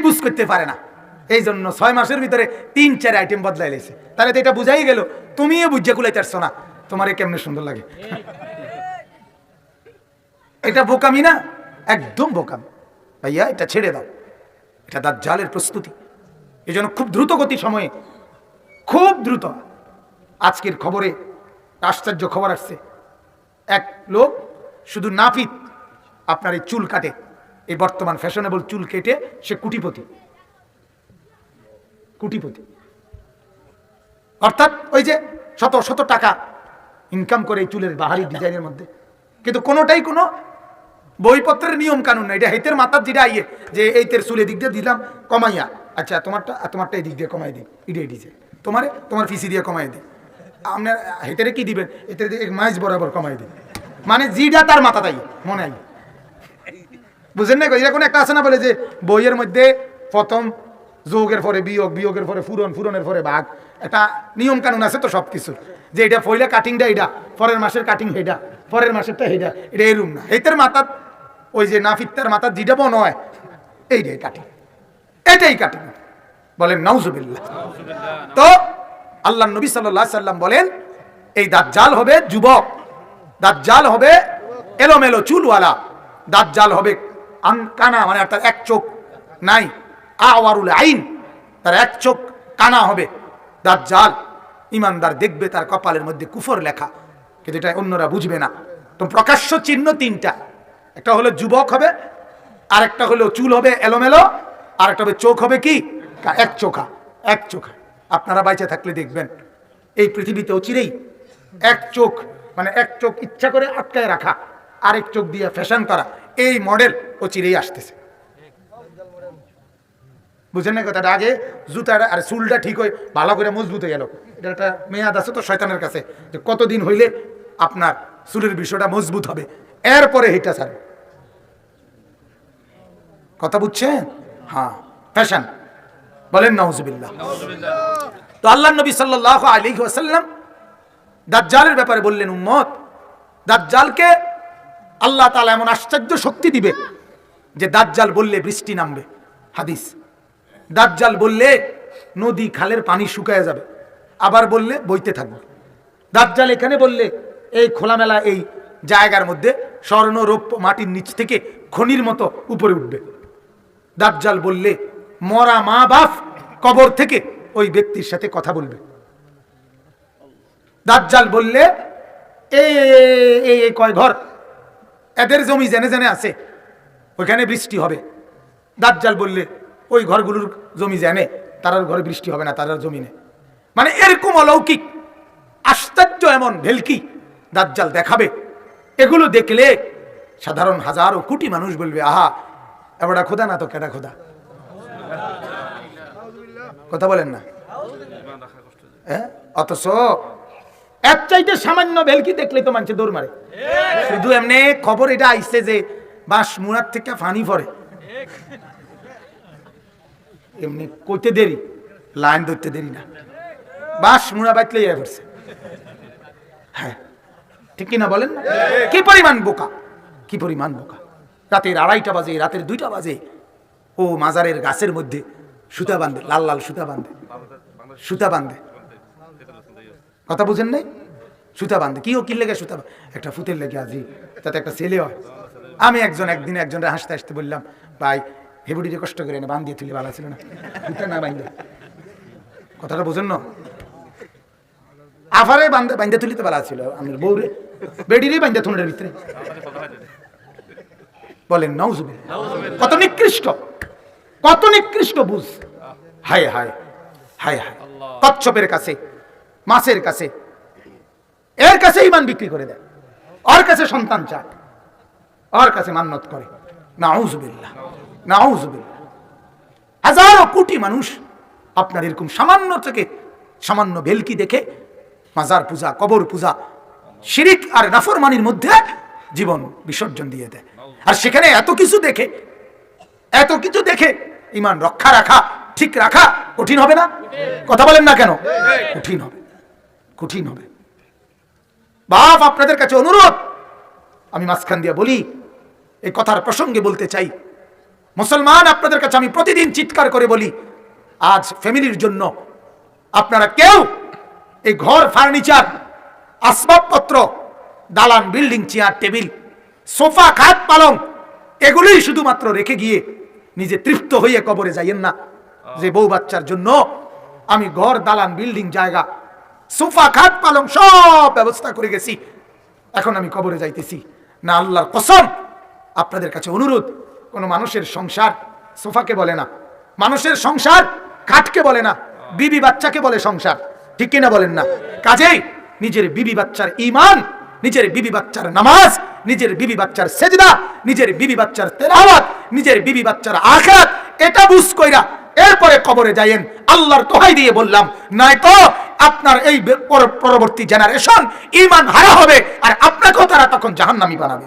Use করতে পারে না, এই জন্য 6 মাসের ভিতরে 3-4 আইটেম বদলাই লেছে। তাহলে তো এটা বুঝাই গেল তুমিও বুঝে কুলাইতে পারছো না তোমারে কেমনে সুন্দর লাগে। এটা বোকামি না? একদম বোকামি ভাইয়া, এটা ছেড়ে দাও। এটা দাজ্জালের প্রস্তুতি। এই জন্য খুব দ্রুত গতি সময়ে, খুব দ্রুত। আজকের খবরে আশ্চর্য খবর আসছে, এক লোক শুধু নাপিত আপনার এই চুল কাটে, এই বর্তমান ফ্যাশনেবল চুল কেটে সে কোটিপতি। কোটিপতি অর্থাৎ ওই যে শত শত টাকা ইনকাম করে এই চুলের বাহারি ডিজাইনের মধ্যে, কিন্তু কোনোটাই কোনো বইপত্রের নিয়ম কানুন না। এটা হেতের মাথার যেটা আইয়ে যে এই তের চুল এদিক দিয়ে দিলাম কমাইয়া, আচ্ছা তোমারটা এদিক দিয়ে কমাই দিই, এটা এডিছে তোমার ফিসি দিয়ে কমাই দিই, আপনার হেতেরে কি দিবেন, এতে মাইজ বরাবর কমাই দিই, মানে জিটা তার মাথা তাই মনে হয়। বুঝেন না? এটা কোনো একটা আছে না বলে যে বইয়ের মধ্যে প্রথম যোগের পরে বিয়োগ, বিয়োগের পরে ফুরন, ফুরনের পরে ভাগ, একটা নিয়ম কানুন আছে তো সব কিছু, যে এটা পয়লা কাটিংটা এটা, পরের মাসের কাটিং হেডা, পরের মাসেরটা হেডা, এটা এরুম না। এইটার মাথার ওই যে নাফিত্তার মাথার যেটা বন হয় এইটাই কাটিং, এটাই কাটিং। বলেন নাউজুবিল্লাহ। তো আল্লাহ নবী সাল্লাল্লাহু আলাইহি সাল্লাম বলেন এই দাজ্জাল হবে যুবক, দাজ্জাল হবে এলোমেলো চুলওয়ালা, দাজ্জাল হবে কানা, মানে তার এক চোখ নাই, আওয়ারুল আইন, তার এক চোখ কানা হবে দাজ্জাল। ইমানদার দেখবে তার কপালের মধ্যে কুফর লেখা, কিন্তু এটা অন্যরা বুঝবে না। তো প্রকাশ্য চিহ্ন 3টা, একটা হলো যুবক হবে, আরেকটা হলো চুল হবে এলোমেলো, আরেকটা হবে চোখ হবে কি এক চোখা। এক চোখা আপনারা বাইচে থাকলে দেখবেন এই পৃথিবীতে অচিরেই এক চোখ, মানে এক চোখ ইচ্ছা করে আটকায় রাখা, আরেক চোখ দিয়ে ফ্যাশন করা, এই মডেল অচিরেই আসতেছে। বুঝেন না কথাটা? আগে জুতাটা আর চুলটা ঠিক হয়ে ভালো করে মজবুত হয়ে গেল, এটা একটা মেয়াদ আছে তো শয়তানের কাছে, যে কতদিন হইলে আপনার চুলের বিষয়টা মজবুত হবে, এরপরে হেটা ছাড়বে। কথা বুঝছেন? হ্যাঁ, ফ্যাশন। বলেন নাউজুবিল্লাহ। তো আল্লাহ নবী সাল্লাল্লাহু আলাইহি ওয়াসাল্লাম দাজ্জালের ব্যাপারে বললেন, উম্মত, দাজ্জালকে আল্লাহ তাআলা এমন আশ্চর্য শক্তি দিবে যে দাজ্জাল বললে বৃষ্টি নামবে। হাদিস, দাজ্জাল বললে নদী খালের পানি শুকায় যাবে, আবার বললে বইতে থাকবে। দাজ্জাল এখানে বললে এই খোলামেলা এই জায়গার মধ্যে স্বর্ণ রৌপ্য মাটির নিচ থেকে খনির মতো উপরে উঠবে। দাজ্জাল বললে মরা মা বাপ কবর থেকে ওই ব্যক্তির সাথে কথা বলবে। দাজ্জাল বললে এই কয় ঘর এদের জমি জেনে জেনে আছে, ওইখানে বৃষ্টি হবে। দাজ্জাল বললে ওই ঘরগুলোর জমি জেনে, তারার ঘরে বৃষ্টি হবে না, তারার জমিনে। মানে এরকম অলৌকিক আশ্চর্য এমন ভেলকি দাজ্জাল দেখাবে, এগুলো দেখলে সাধারণ হাজারো কোটি মানুষ বলবে, আহা এবারটা খোদা না তো কেডা খোদা। কথা বলেন না? অথচ এক চাইতে সামান্য ভেলকি দেখলে তো মানুষ দৌড় মারে। শুধু এমনি খবর এটা আইছে যে বাস মুরাদ থেকে ফানি পড়ে, এমনি কইতে দেরি, লাইন ধরতে দেরি না, বাস মুড়া বাইতলে পড়ছে। হ্যাঁ, ঠিক কিনা বলেন? কি পরিমাণ বোকা, কি পরিমাণ বোকা। রাতের 2:30 বাজে, রাতের 2টা বাজে, ও মাজারের গাছের মধ্যে সুতা বাঁধে, লাল লাল সুতা বাঁধে, সুতা বাঁধে। কথা বুঝেন নাই? সুতা বাঁধে কি? ও কি লেগে সুতা? একটা ফুতের লেগে আজি, তাতে একটা ছেলে হয়। আমি একদিন একজনের হাসতে হাসতে বললাম, ভাই হেবুডিরে কষ্ট করে না বাঁধিয়ে তুলি ভালো ছিল না, ফুটা না বাঁধে। কথাটা বুঝেন না? আফারে বাঁধে তুলিতে ভালো ছিল, আমি বউরে বেডিরে বাঁধে থুনের ভিতরে। বলেন নাউজুবিল্লাহ। কত নিকৃষ্ট, কত নিকৃষ্ট বুঝ। হায় হায় হায় হায়। কচ্ছপের কাছে, মাছের কাছে, এর কাছে ইমান বিক্রি করে দেয়, ওর কাছে সন্তান চায়, ওর কাছে মান্নত করে। নাউজুবিল্লাহ, নাউজুবিল্লাহ। হাজারো কোটি মানুষ আপনার এরকম সামান্য থেকে সামান্য ভেলকি দেখে মাজার পূজা, কবর পূজা, শিরিক আর নাফরমানির মধ্যে জীবন বিসর্জন দিয়ে দেয়। আর সেখানে এত কিছু দেখে ইমান রক্ষা রাখা, ঠিক রাখা কঠিন হবে না? কথা বলেন না কেন? কঠিন হবে, কঠিন হবে। বাপ, আপনাদের কাছে অনুরোধ, আমি মাঝখান দিয়ে বলি, এই কথার প্রসঙ্গে বলতে চাই, মুসলমান, আপনাদের কাছে আমি প্রতিদিন চিৎকার করে বলি, আজ ফ্যামিলির জন্য আপনারা কেউ এই ঘর, ফার্নিচার, আসবাবপত্র, দালান, বিল্ডিং, চেয়ার, টেবিল, সোফা, খাট, পালং এগুলোই শুধুমাত্র রেখে গিয়ে নিজে তৃপ্ত হয়ে কবরে যাইয়েন না যে বউ বাচ্চার জন্য আমি ঘর, দালান, বিল্ডিং, জায়গা, সোফা, খাট, পালং সব ব্যবস্থা করে গেছি, এখন আমি কবরে যাইতেছি না। আল্লাহর কসম, আপনাদের কাছে অনুরোধ, কোন মানুষের সংসার সোফাকে বলে না, মানুষের সংসার খাটকে বলে না, বিবি বাচ্চাকে বলে সংসার, ঠিক কিনা বলেন না? কাজেই নিজের বিবি বাচ্চার ঈমান, নিজের বিবি বাচ্চার নামাজ, নিজের বিবি বাচ্চার সেজদা, নিজের বিবি বাচ্চার তেলাওয়াত, নিজের বিবি বাচ্চার আখিরাত, এটা বুঝ কইরা এরপরে কবরে যাইয়েন। আল্লাহর দোহাই দিয়ে বললাম, নয়তো আপনার এই পরবর্তী জেনারেশন ঈমান হারা হবে, আর আপনাকেও তারা তখন জাহান্নামী বানাবে।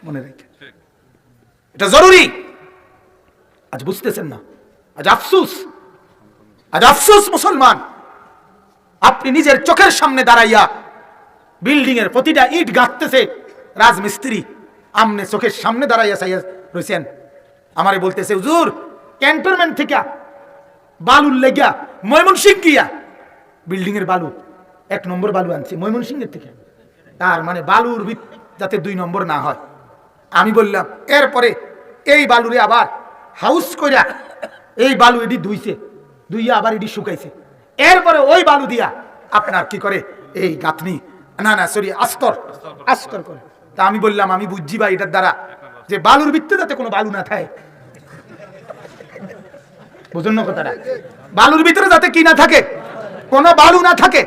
মনে রেখে, এটা জরুরি। আজ বুঝতেছেন না, আজ আফসোস, আজ আফসোস মুসলমান, আপনি নিজের চোখের সামনে দাঁড়াইয়া বিল্ডিং এর প্রতিটা ইট গাঁথতেছে রাজমিস্ত্রি, আমনে চোখের সামনে দাঁড়াইয়া চাইয়া রয়েছেন, আমারে বলতেছে হুজুর ক্যান্টনমেন্ট থেকে বালুর লেগা ময়মনসিংহ গিয়া বিল্ডিং এর বালু 1 নম্বর বালু আনছে ময়মনসিংহের থেকে, তার মানে বালুর যাতে 2 নম্বর না হয়। আমি বললাম এরপরে এই বালুরে আবার হাউস কইরা এই বালু এটি ধুইছে, ধুইয়া আবার এটি শুকাইছে, এরপরে ওই বালু দিয়া আপনার কি করে এই গাঁথনি, না না সরি আস্তর আস্তর করে। তা আমি বললাম আমি বুঝছি ভাই এটার দ্বারা যে বালুর ভিতরে যাতে কোনো বালু না থাকে, বুঝুন না কথাটা, বালুর ভিতরে যাতে কি না থাকে, কোনো বালু না থাকে,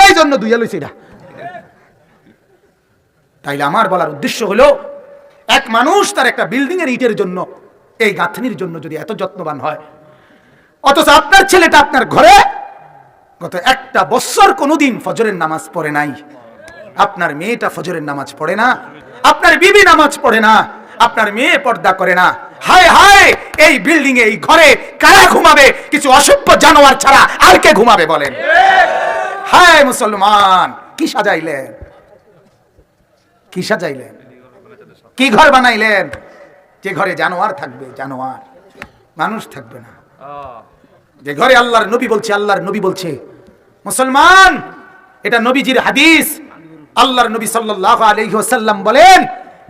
এই জন্য ধুইয়া লইছে এটা। তাইলে আমার বলার উদ্দেশ্য হলো, এক মানুষ তার একটা বিল্ডিং এর ইটের জন্য, এই গাঁথনির জন্য যদি এত যত্নবান হয়, অথচ আপনার ছেলেটা আপনার ঘরে গত 1টা বছর কোনোদিন ফজরের নামাজ পড়ে নাই, আপনার মেয়েটা ফজরের নামাজ পড়ে না, আপনার বিবি নামাজ পড়ে না, আপনার মেয়ে পর্দা করে না, হায় হায় এই বিল্ডিং এ, এই ঘরে কারা ঘুমাবে? কিছু অসভ্য জানোয়ার ছাড়া আর কে ঘুমাবে বলেন? হায় মুসলমান, কি সাজাইলেন, কি সাজাইলেন, কি ঘর বানাইলেন যে ঘরে জানোয়ার থাকবে, জানোয়ার, মানুষ থাকবে না। যে ঘরে আল্লাহর নবী বলছে, আল্লাহর নবী বলছে মুসলমান, এটা নবীজির হাদিস, আল্লাহর নবী সাল্লাল্লাহু আলাইহি ওয়াসাল্লাম বলেন,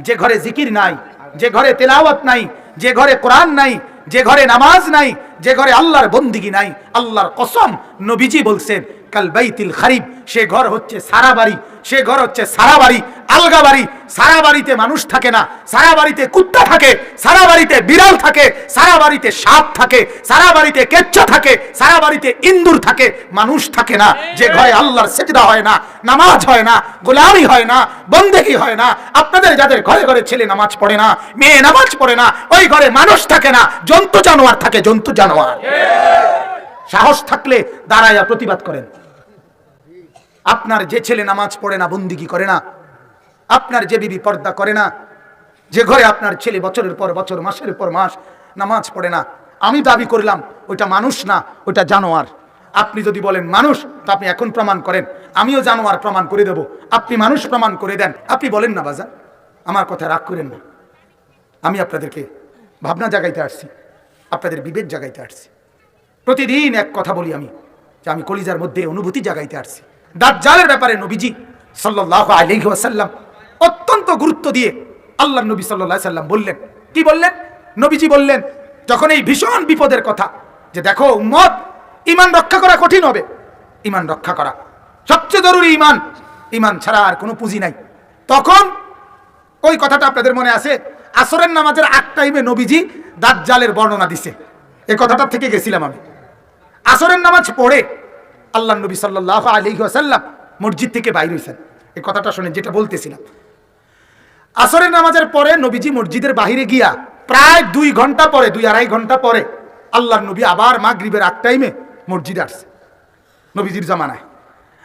যে ঘরে জিকির নাই, যে ঘরে তেলাওয়াত নাই, যে ঘরে কোরআন নাই, যে ঘরে নামাজ নাই, যে ঘরে আল্লাহর বন্দিগি নাই, আল্লাহর কসম নবীজি বলছেন কাল বাইতিল খারিব, সে ঘর হচ্ছে সারা বাড়ি, সে ঘর হচ্ছে সারা বাড়ি, আলগা বাড়ি। সারা বাড়িতে মানুষ থাকে না, সারা বাড়িতে কুত্তা থাকে, সারা বাড়িতে বিড়াল থাকে, সারা বাড়িতে সাপ থাকে, সারা বাড়িতে কেচ্চা থাকে, সারা বাড়িতে ইন্দুর থাকে, মানুষ থাকে না। যে ঘরে আল্লাহর সিজদা হয় না, নামাজ হয় না, গোলামি হয় না, বন্দেগি হয় না, আপনাদের যাদের ঘরে ঘরে ছেলে নামাজ পড়ে না, মেয়ে নামাজ পড়ে না, ওই ঘরে মানুষ থাকে না, জন্তু জানোয়ার থাকে, জন্তু জানোয়ার। সাহস থাকলে দাঁড়াইয়া প্রতিবাদ করেন। আপনার যে ছেলে নামাজ পড়ে না, বন্দিগি করে না, আপনার যে বিবি পর্দা করে না, যে ঘরে আপনার ছেলে বছরের পর বছর, মাসের পর মাস নামাজ পড়ে না, আমি দাবি করলাম ওইটা মানুষ না, ওইটা জানোয়ার। আপনি যদি বলেন মানুষ, তা আপনি এখন প্রমাণ করেন, আমিও জানোয়ার প্রমাণ করে দেব, আপনি মানুষ প্রমাণ করে দেন। আপনি বলেন না বাজার, আমার কথা রাগ করেন না, আমি আপনাদেরকে ভাবনা জাগাইতে আসছি, আপনাদের বিবেক জাগাইতে আসছি। প্রতিদিন এক কথা বলি আমি, যে আমি কলিজার মধ্যে অনুভূতি জাগাইতে আসছি। দাজ্জালের ব্যাপারে নবীজি সাল্লাল্লাহু আলাইহি ওয়াসাল্লাম অত্যন্ত গুরুত্ব দিয়ে আল্লাহর নবী সাল্লাল্লাহু আলাইহি ওয়াসাল্লাম বললেন, কি বললেন? নবীজি বললেন যখন এই ভীষণ বিপদের কথা, যে দেখো উম্মত, ঈমান রক্ষা করা কঠিন হবে, ঈমান রক্ষা করা সবচেয়ে জরুরি, ঈমান, ঈমান ছাড়া আর কোনো পুঁজি নাই। তখন ওই কথাটা আপনাদের মনে আছে, আসরের নামাজের আগ টাইমে নবীজি দাজ্জালের বর্ণনা দিছে, এই কথাটা থেকে গেছিলাম আমি। আসরের নামাজ পড়ে আল্লাহর নবী সাল্লাল্লাহু আলাইহি ওয়াসাল্লাম মসজিদ থেকে বাইর হইছেন, এই কথাটা শুনে যেটা বলতেছিলাম। আসরের নামাজের পরে নবীজি মসজিদের বাহিরে গিয়া প্রায় 2 ঘন্টা পরে, 2-2.5 ঘন্টা পরে আল্লাহর নবী আবার মাগরিবের আগ টাইমে মসজিদে আসছে, নবীজির জামানায়।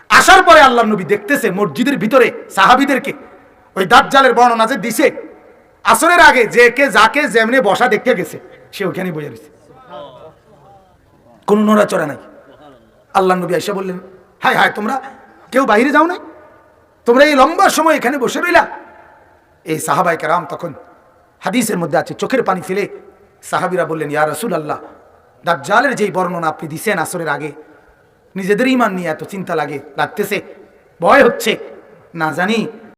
আসার পরে আল্লাহর নবী দেখতেছে মসজিদের ভিতরে সাহাবীদেরকে ওই দাজ্জালের বর্ণনা যে দিছে, আসরের আগে যে কে যাকে যেমনে বসা দেখতে গেছে সে ওখানে বসে রয়েছে, কোনো নড়াচড়া নাই। আল্লাহর নবী আয়েশা বললেন, হায় হায়, তোমরা কেউ বাইরে যাও না, তোমরা এই লম্বা সময় এখানে বসে রইলা? এই সাহাবায়ে কেরাম তখন হাদিসের মধ্যে আছে, চোখের পানি ফেলে সাহাবীরা বললেন, ইয়া রাসূলুল্লাহ, দাজ্জালের যেই বর্ণনা আপনি দিছেন আসরের আগে, নিজেদের ঈমান নিয়ে এত চিন্তা লাগতেছে, ভয় হচ্ছে, না জানি